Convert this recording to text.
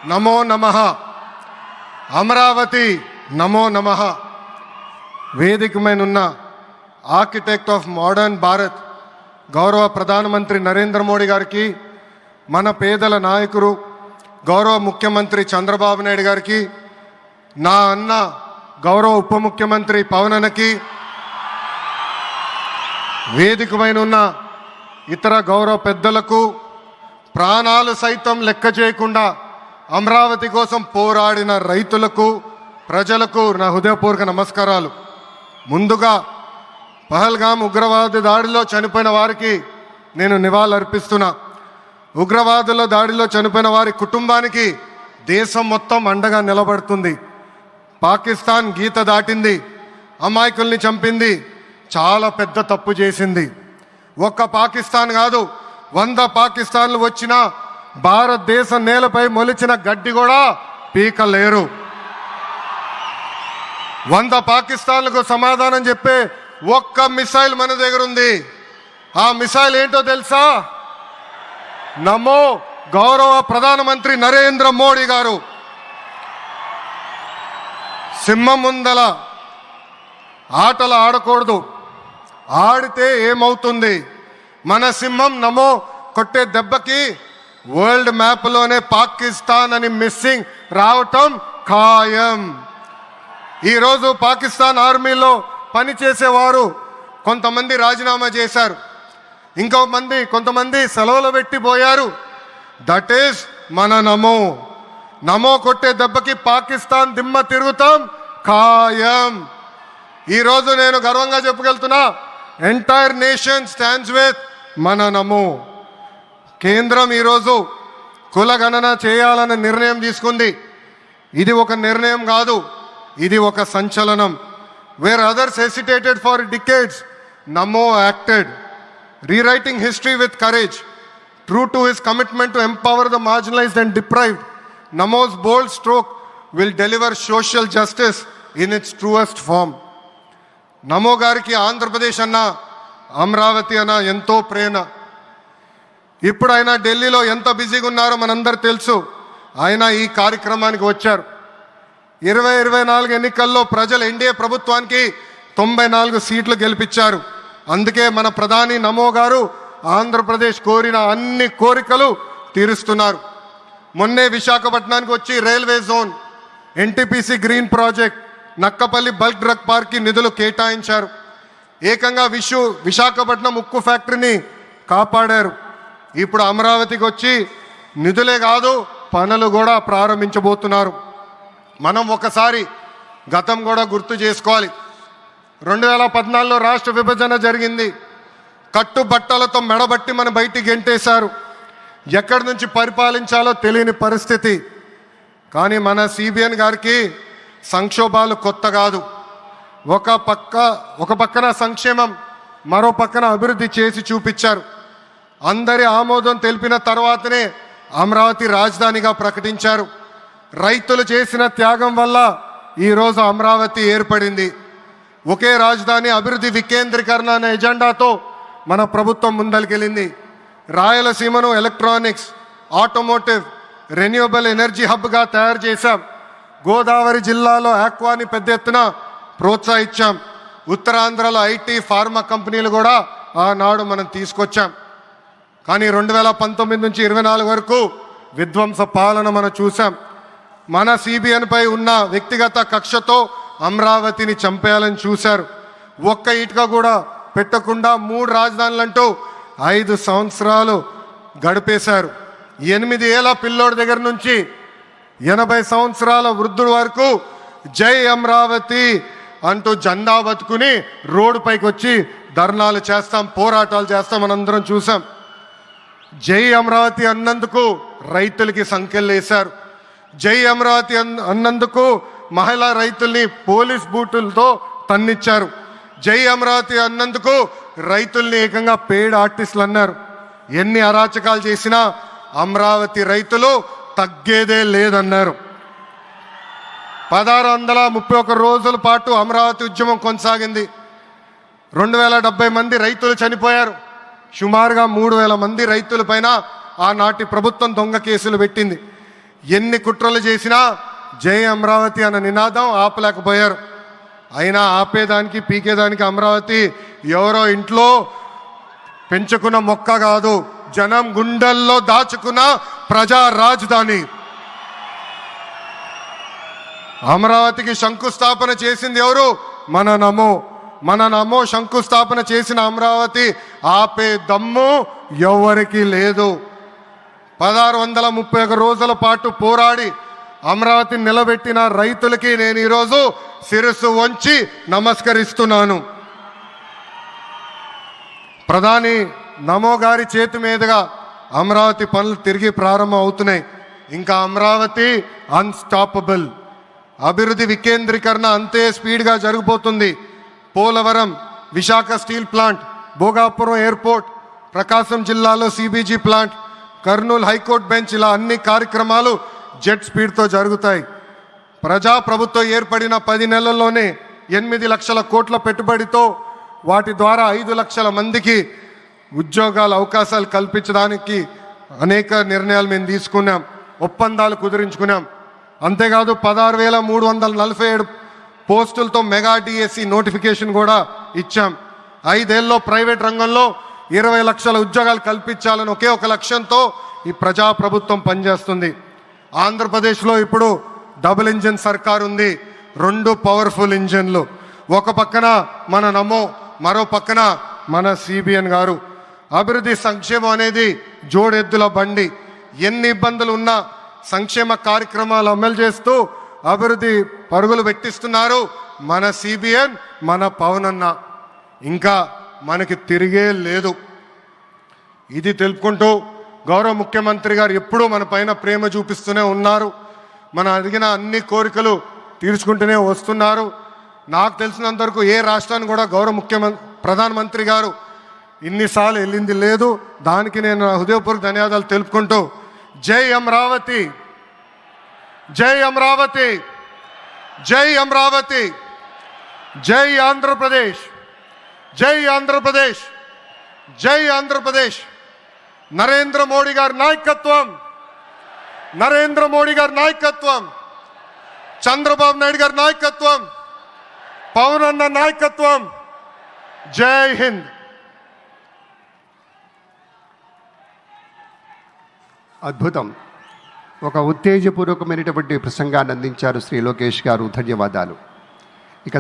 నమో నమః. అమరావతి నమో నమః. వేదిక మీద ఉన్న ఆర్కిటెక్ట్ ఆఫ్ మోడర్న్ భారత్ గౌరవ ప్రధానమంత్రి నరేంద్ర మోడీ గారికి, మన పేదల నాయకుడు గౌరవ ముఖ్యమంత్రి చంద్రబాబు నాయుడు గారికి, నా అన్న గౌరవ ఉప ముఖ్యమంత్రి పవన్ అన్నకి, వేదిక పైన ఉన్న ఇతర గౌరవ పెద్దలకు, ప్రాణాలు సైతం లెక్క చేయకుండా అమరావతి కోసం పోరాడిన రైతులకు, ప్రజలకు నా హృదయపూర్వక నమస్కారాలు. ముందుగా పహల్గామ్ ఉగ్రవాద దాడిలో చనిపోయిన వారికి నేను నివాళులర్పిస్తున్నా. ఉగ్రవాదుల దాడిలో చనిపోయిన వారి కుటుంబానికి దేశం మొత్తం అండగా నిలబడుతుంది. పాకిస్తాన్ గీత దాటింది, అమాయకుల్ని చంపింది, చాలా పెద్ద తప్పు చేసింది. ఒక్క పాకిస్తాన్ కాదు, 100 పాకిస్తాన్లు వచ్చినా భారతదేశ నేలపై మొలిచిన గడ్డి కూడా పీకలేరు. 100 పాకిస్తాన్లకు సమాధానం చెప్పే ఒక్క మిసైల్ మన దగ్గర ఉంది. ఆ మిసైల్ ఏంటో తెలుసా? నమో గౌరవ ప్రధానమంత్రి నరేంద్ర మోడీ గారు. సింహం ముందల ఆటలు ఆడకూడదు, ఆడితే ఏమవుతుంది? మన సింహం నమో కొట్టే దెబ్బకి వరల్డ్ మ్యాప్లోనే పాకిస్తాన్ అని మిస్సింగ్ రావటం ఖాయం. ఈరోజు పాకిస్తాన్ ఆర్మీలో పనిచేసేవారు కొంతమంది రాజీనామా చేశారు, కొంతమంది సెలవులు పెట్టిపోయారు. దట్ ఈస్ మన నమో. నమో కొట్టే దెబ్బకి పాకిస్తాన్ దిమ్మ తిరుగుతాం ఖాయం. ఈరోజు నేను గర్వంగా చెప్పగలుగుతున్నా, ఎంటైర్ నేషన్ స్టాండ్స్ విత్ మన నమో. కేంద్రం ఈరోజు కులగణన చేయాలన్న నిర్ణయం తీసుకుంది. ఇది ఒక నిర్ణయం కాదు, ఇది ఒక సంచలనం. Where others hesitated for decades, Namo acted, rewriting history with courage. True to his commitment to empower the marginalised and deprived, Namo's bold stroke will deliver social justice in its truest form. Namo గారికి ఆంధ్రప్రదేశ్ అన్న, అమరావతి అన్న ఎంతో ప్రేమ. ఇప్పుడు ఆయన ఢిల్లీలో ఎంత బిజీగా ఉన్నారో మనందరూ తెలుసు. ఆయన ఈ కార్యక్రమానికి వచ్చారు. 2024 ఎన్నికల్లో ప్రజలు ఎన్డీఏ ప్రభుత్వానికి 94 సీట్లు గెలిపించారు. అందుకే మన ప్రధాని నమో గారు ఆంధ్రప్రదేశ్ కోరిన అన్ని కోరికలు తీరుస్తున్నారు. మొన్నే విశాఖపట్నానికి వచ్చి railway zone, NTPC green project, Nakkapalli bulk drug పార్క్కి నిధులు కేటాయించారు. ఏకంగా విశాఖపట్నం ఉక్కు ఫ్యాక్టరీని కాపాడారు. ఇప్పుడు అమరావతికి వచ్చి నిధులే కాదు పనులు కూడా ప్రారంభించబోతున్నారు. మనం ఒకసారి గతం కూడా గుర్తు చేసుకోవాలి. 2014లో రాష్ట్ర విభజన జరిగింది. కట్టుబట్టలతో మెడబట్టి మన బయటికి గెంటేశారు. ఎక్కడి నుంచి పరిపాలించాలో తెలియని పరిస్థితి. కానీ మన సిబిఎన్ గారికి సంక్షోభాలు కొత్త కాదు. ఒక పక్కన సంక్షేమం, మరో పక్కన అభివృద్ధి చేసి చూపించారు. అందరి ఆమోదం తెలిపిన తర్వాతనే అమరావతి రాజధానిగా ప్రకటించారు. రైతులు చేసిన త్యాగం వల్ల ఈరోజు అమరావతి ఏర్పడింది. ఒకే రాజధాని, అభివృద్ధి వికేంద్రీకరణ అనే ఎజెండాతో మన ప్రభుత్వం ముందరికెళ్ళింది. రాయలసీమను ఎలక్ట్రానిక్స్, ఆటోమోటివ్, రెన్యూవబుల్ ఎనర్జీ హబ్గా తయారు చేశాం. గోదావరి జిల్లాలో ఆక్వాని పెద్ద ఎత్తున ప్రోత్సహించాం. ఉత్తరాంధ్రలో ఐటీ, ఫార్మా కంపెనీలు కూడా ఆనాడు మనం తీసుకొచ్చాం. కానీ 2019 నుంచి 24 వరకు విధ్వంస పాలన మనం చూసాం. మన సిబిఎన్ పై ఉన్న వ్యక్తిగత కక్షతో అమరావతిని చంపేయాలని చూశారు. ఒక్క ఇటుక కూడా పెట్టకుండా 3 రాజధానులంటూ 5 సంవత్సరాలు గడిపేశారు. 8 ఏళ్ల పిల్లోడి దగ్గర నుంచి 80 సంవత్సరాల వృద్ధుల వరకు జై అమరావతి అంటూ జెండా బతుకుని రోడ్డు పైకి వచ్చి ధర్నాలు చేస్తాం, పోరాటాలు చేస్తాం, మనందరం చూసాం. జై అమరావతి అన్నందుకు రైతులకి సంఖ్యలు వేశారు. జై అమరావతి అన్నందుకు మహిళా రైతుల్ని పోలీస్ బూటులతో తన్నిచ్చారు. జై అమరావతి అన్నందుకు రైతుల్ని ఏకంగా పెయిడ్ ఆర్టిస్టులు అన్నారు. ఎన్ని అరాచకాలు చేసినా అమరావతి రైతులు తగ్గేదే లేదన్నారు. 1631 రోజుల పాటు అమరావతి ఉద్యమం కొనసాగింది. 2070 మంది రైతులు చనిపోయారు. సుమారుగా 3000 మంది రైతుల పైన ఆనాటి ప్రభుత్వం దొంగ కేసులు పెట్టింది. ఎన్ని కుట్రలు చేసినా జై అమరావతి అన్న నినాదం ఆపలేకపోయారు. అయినా ఆపేదానికి పీకేదానికి అమరావతి ఎవరో ఇంట్లో పెంచుకున్న మొక్క కాదు, జనం గుండెల్లో దాచుకున్న ప్రజా రాజధాని. అమరావతికి శంకుస్థాపన చేసింది ఎవరు? మన నమో శంకుస్థాపన చేసిన అమరావతి ఆపే దమ్ము ఎవరికి లేదు. 1631 రోజుల పాటు పోరాడి అమరావతిని నిలబెట్టిన రైతులకి నేను ఈరోజు శిరస్సు వంచి నమస్కరిస్తున్నాను. ప్రధాని నమో గారి చేతి మీదుగా అమరావతి పనులు తిరిగి ప్రారంభం అవుతున్నాయి. ఇంకా అమరావతి అన్స్టాపబుల్. అభివృద్ధి వికేంద్రీకరణ అంతే స్పీడ్గా జరిగిపోతుంది. Polavaram, Visakha steel plant, Bhogapuram airport, Prakasam జిల్లాలో CBG plant, Kurnool high court bench, ఇలా అన్ని కార్యక్రమాలు జెట్ స్పీడ్తో జరుగుతాయి. ప్రజాప్రభుత్వం ఏర్పడిన 10 నెలల్లోనే 8 లక్షల కోట్ల పెట్టుబడితో వాటి ద్వారా 5 లక్షల మందికి ఉద్యోగాల అవకాశాలు కల్పించడానికి అనేక నిర్ణయాలు మేము తీసుకున్నాం, ఒప్పందాలు కుదిరించుకున్నాం. అంతేకాదు 16,347 పోస్టులతో మెగా డిఎస్సి నోటిఫికేషన్ కూడా ఇచ్చాం. 5 ఏళ్ళలో ప్రైవేట్ రంగంలో 20 లక్షల ఉద్యోగాలు కల్పించాలని ఒకే ఒక లక్ష్యంతో ఈ ప్రజాప్రభుత్వం పనిచేస్తుంది. ఆంధ్రప్రదేశ్లో ఇప్పుడు డబుల్ ఇంజిన్ సర్కార్ ఉంది. 2 పవర్ఫుల్ ఇంజిన్లు. ఒక పక్కన మన నమో, మరో పక్కన మన సిబిఎన్ గారు. అభివృద్ధి సంక్షేమం అనేది జోడెద్దుల బండి. ఎన్ని ఇబ్బందులు ఉన్నా సంక్షేమ కార్యక్రమాలు అమలు చేస్తూ అభివృద్ధి పరుగులు పెట్టిస్తున్నారు మన సిబిఎన్, మన పవన్ అన్న. ఇంకా మనకి తిరిగే లేదు. ఇది తెలుపుకుంటూ గౌరవ ముఖ్యమంత్రి గారు ఎప్పుడూ మన పైన ప్రేమ చూపిస్తూనే ఉన్నారు. మనం అడిగిన అన్ని కోరికలు తీర్చుకుంటూనే వస్తున్నారు. నాకు తెలిసినంతవరకు ఏ రాష్ట్రాన్ని కూడా గౌరవ ప్రధానమంత్రి గారు ఇన్నిసార్లు వెళ్ళింది లేదు. దానికి నేను హృదయపూర్వక ధన్యవాదాలు తెలుపుకుంటూ జై అమరావతి, జై అమరావతి, జై అమరావతి, జై ఆంధ్రప్రదేశ్, జై ఆంధ్రప్రదేశ్, జై ఆంధ్రప్రదేశ్. నరేంద్ర మోడీ గారి నాయకత్వం, నరేంద్ర మోడీ గారి నాయకత్వం, చంద్రబాబు నాయుడు గారి నాయకత్వం, పవన్ అన్న నాయకత్వం. జై హింద్. అద్భుతం. ఒక ఉత్తేజపూర్వకమైనటువంటి ప్రసంగాన్ని అందించారు శ్రీ లోకేష్ గారు. ధన్యవాదాలు. ఇక